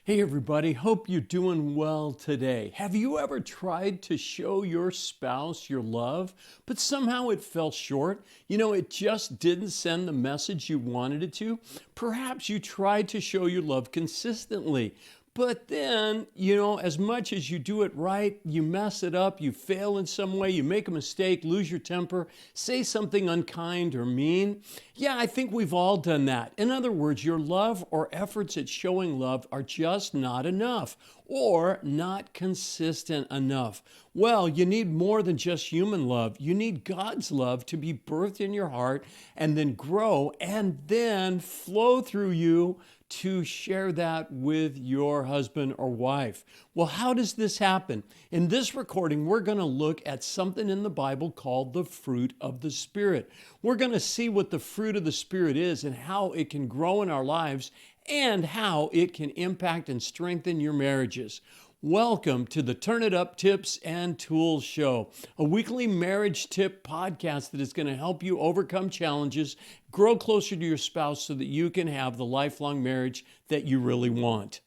Hey everybody, hope you're doing well today. Have you ever tried to show your spouse your love, but somehow it fell short? It just didn't send the message you wanted it to. Perhaps you tried to show your love consistently, but then, as much as you do it right, you mess it up, you fail in some way, you make a mistake, lose your temper, say something unkind or mean. Yeah, I think we've all done that. In other words, your love or efforts at showing love are just not enough or not consistent enough. Well, you need more than just human love. You need God's love to be birthed in your heart and then grow and then flow through you to share that with your husband or wife. Well, how does this happen? In this recording, we're going to look at something in the Bible called the fruit of the Spirit. We're going to see what the fruit of the Spirit is and how it can grow in our lives and how it can impact and strengthen your marriages. Welcome to the Turn It Up Tips and Tools Show, a weekly marriage tip podcast that is going to help you overcome challenges, grow closer to your spouse so that you can have the lifelong marriage that you really want.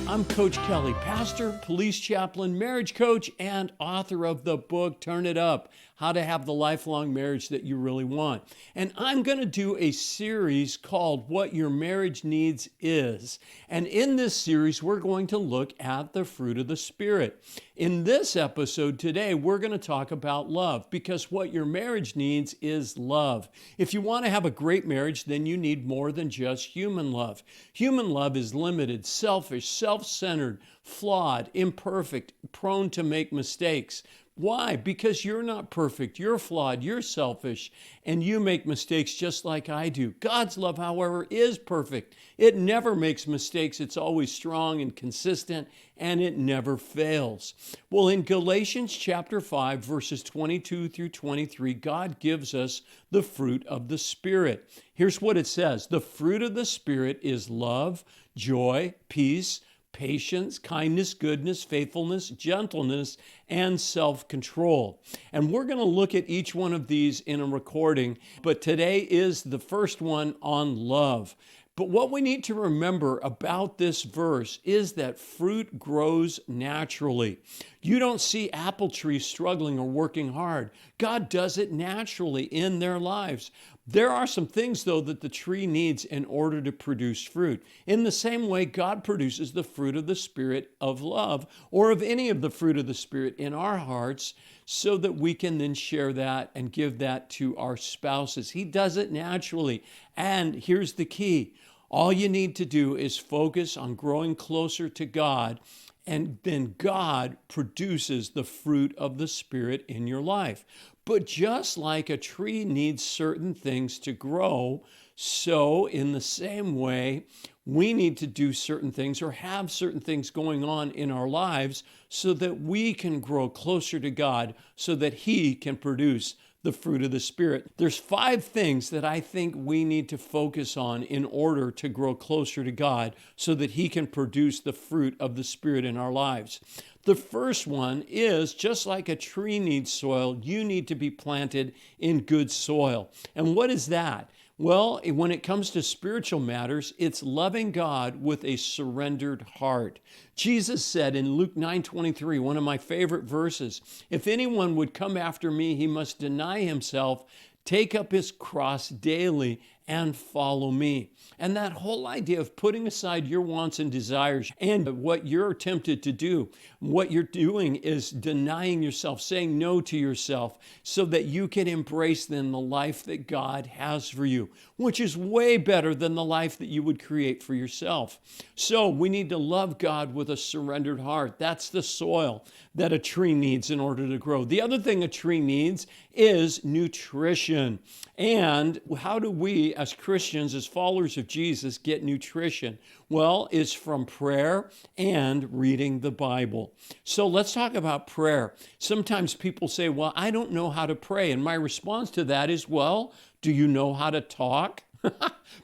I'm Coach Kelly, pastor, police chaplain, marriage coach, and author of the book, Turn It Up, How to Have the Lifelong Marriage That You Really Want. And I'm going to do a series called What Your Marriage Needs Is. And in this series, we're going to look at the fruit of the Spirit. In this episode today, we're going to talk about love because what your marriage needs is love. If you want to have a great marriage, then you need more than just human love. Human love is limited, selfish, self-centered, flawed, imperfect, prone to make mistakes. Why? Because you're not perfect, you're flawed, you're selfish, and you make mistakes just like I do. God's love, however, is perfect. It never makes mistakes. It's always strong and consistent, and it never fails. Well, in Galatians chapter 5, verses 22 through 23, God gives us the fruit of the Spirit. Here's what it says. The fruit of the Spirit is love, joy, peace, patience, kindness, goodness, faithfulness, gentleness, and self-control. And we're going to look at each one of these in a recording, but today is the first one on love. But what we need to remember about this verse is that fruit grows naturally. You don't see apple trees struggling or working hard. God does it naturally in their lives. There are some things, though, that the tree needs in order to produce fruit. In the same way, God produces the fruit of the Spirit of love or of any of the fruit of the Spirit in our hearts so that we can then share that and give that to our spouses. He does it naturally. And here's the key. All you need to do is focus on growing closer to God, and then God produces the fruit of the Spirit in your life. But just like a tree needs certain things to grow, so in the same way, we need to do certain things or have certain things going on in our lives so that we can grow closer to God so that He can produce the fruit of the Spirit. There's 5 things that I think we need to focus on in order to grow closer to God so that He can produce the fruit of the Spirit in our lives. The first one is, just like a tree needs soil, you need to be planted in good soil. And what is that? Well, when it comes to spiritual matters, it's loving God with a surrendered heart. Jesus said in Luke 9:23, one of my favorite verses, if anyone would come after me, he must deny himself, take up his cross daily, and follow me. And that whole idea of putting aside your wants and desires and what you're tempted to do, what you're doing is denying yourself, saying no to yourself so that you can embrace then the life that God has for you, which is way better than the life that you would create for yourself. So we need to love God with a surrendered heart. That's the soil that a tree needs in order to grow. The other thing a tree needs is nutrition. And how do we, as Christians, as followers of Jesus, get nutrition? Well, it's from prayer and reading the Bible. So let's talk about prayer. Sometimes people say, well, I don't know how to pray. And my response to that is, well, do you know how to talk?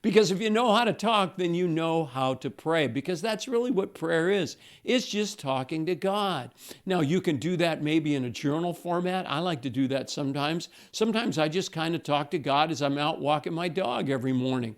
Because if you know how to talk, then you know how to pray, because that's really what prayer is. It's just talking to God. Now, you can do that maybe in a journal format. I like to do that sometimes. Sometimes I just kind of talk to God as I'm out walking my dog every morning.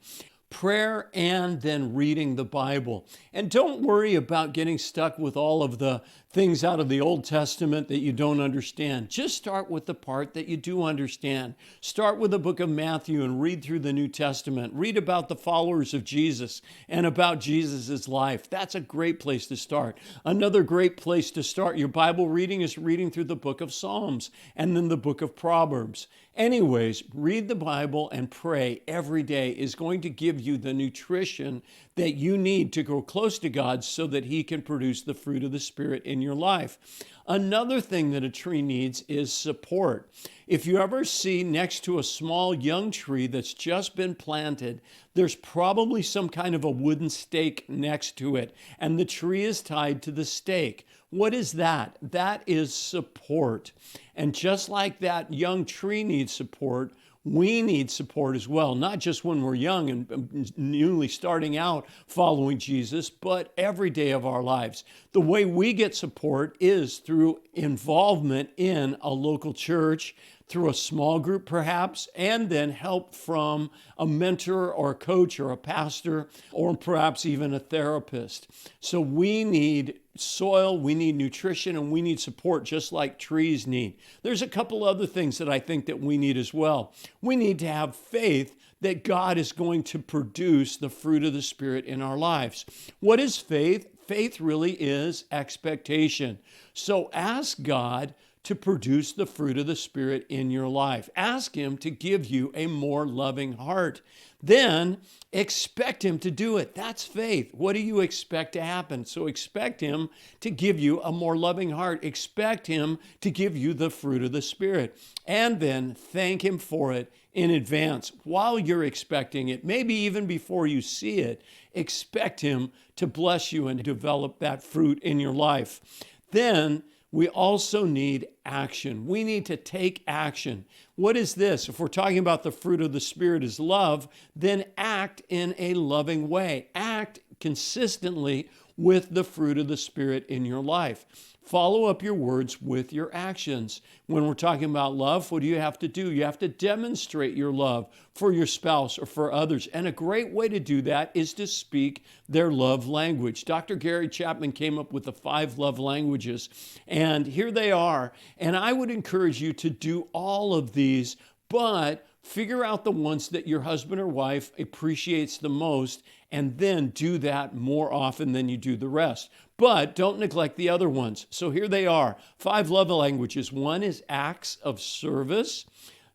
Prayer and then reading the Bible. And don't worry about getting stuck with all of the things out of the Old Testament that you don't understand. Just start with the part that you do understand. Start with the book of Matthew and read through the New Testament. Read about the followers of Jesus and about Jesus' life. That's a great place to start. Another great place to start your Bible reading is reading through the book of Psalms and then the book of Proverbs. Anyways, read the Bible and pray every day is going to give you the nutrition that you need to grow close to God so that He can produce the fruit of the Spirit in your life. Another thing that a tree needs is support. If you ever see next to a small young tree that's just been planted, there's probably some kind of a wooden stake next to it, and the tree is tied to the stake. What is that? That is support. And just like that young tree needs support, we need support as well, not just when we're young and newly starting out following Jesus, but every day of our lives. The way we get support is through involvement in a local church, through a small group perhaps, and then help from a mentor or a coach or a pastor, or perhaps even a therapist. So we need soil, we need nutrition, and we need support just like trees need. There's a couple other things that I think that we need as well. We need to have faith that God is going to produce the fruit of the Spirit in our lives. What is faith? Faith really is expectation. So ask God to produce the fruit of the Spirit in your life. Ask Him to give you a more loving heart. Then expect Him to do it. That's faith. What do you expect to happen? So expect Him to give you a more loving heart. Expect Him to give you the fruit of the Spirit. And then thank Him for it in advance while you're expecting it. Maybe even before you see it, expect Him to bless you and develop that fruit in your life. Then we also need action. We need to take action. What is this? If we're talking about the fruit of the Spirit is love, then act in a loving way. Act consistently with the fruit of the Spirit in your life. Follow up your words with your actions. When we're talking about love, what do you have to do? You have to demonstrate your love for your spouse or for others. And a great way to do that is to speak their love language. Dr. Gary Chapman came up with the 5 love languages, and here they are. And I would encourage you to do all of these, but figure out the ones that your husband or wife appreciates the most, and then do that more often than you do the rest. But don't neglect the other ones. So here they are, 5 love languages. 1 is acts of service.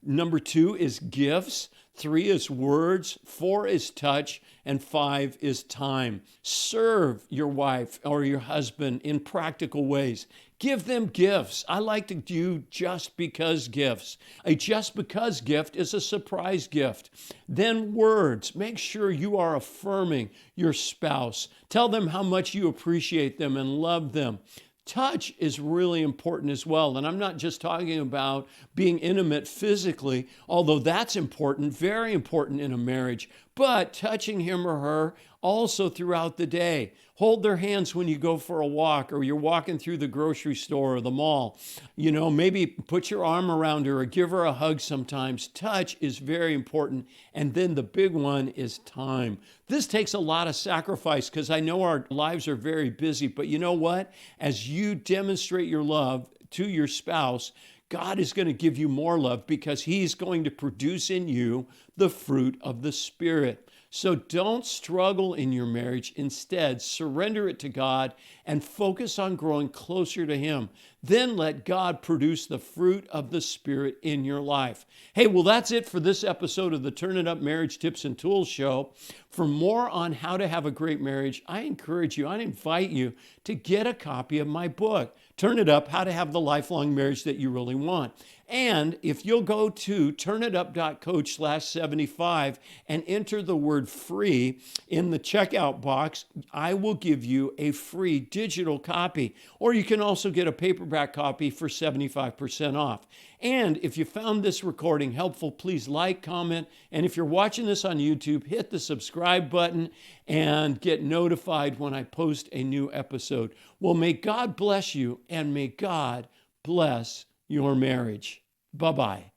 Number 2 is gifts. 3 is words. 4 is touch. And 5 is time. Serve your wife or your husband in practical ways. Give them gifts. I like to do just because gifts. A just because gift is a surprise gift. Then words. Make sure you are affirming your spouse. Tell them how much you appreciate them and love them. Touch is really important as well. And I'm not just talking about being intimate physically, although that's important, very important in a marriage, but touching him or her also throughout the day. Hold their hands when you go for a walk or you're walking through the grocery store or the mall. You know, maybe put your arm around her or give her a hug sometimes. Touch is very important. And then the big one is time. This takes a lot of sacrifice because I know our lives are very busy, but you know what? As you demonstrate your love to your spouse, God is going to give you more love because He's going to produce in you the fruit of the Spirit. So don't struggle in your marriage. Instead, surrender it to God and focus on growing closer to Him. Then let God produce the fruit of the Spirit in your life. Hey, well, that's it for this episode of the Turn It Up Marriage Tips and Tools Show. For more on how to have a great marriage, I encourage you, I invite you to get a copy of my book, Turn It Up, How to Have the Lifelong Marriage That You Really Want. And if you'll go to turnitup.coach/75 and enter the word free in the checkout box, I will give you a free digital copy. Or you can also get a paperback paperback copy for 75% off. And if you found this recording helpful, please like, comment, and if you're watching this on YouTube, hit the subscribe button and get notified when I post a new episode. Well, may God bless you and may God bless your marriage. Bye-bye.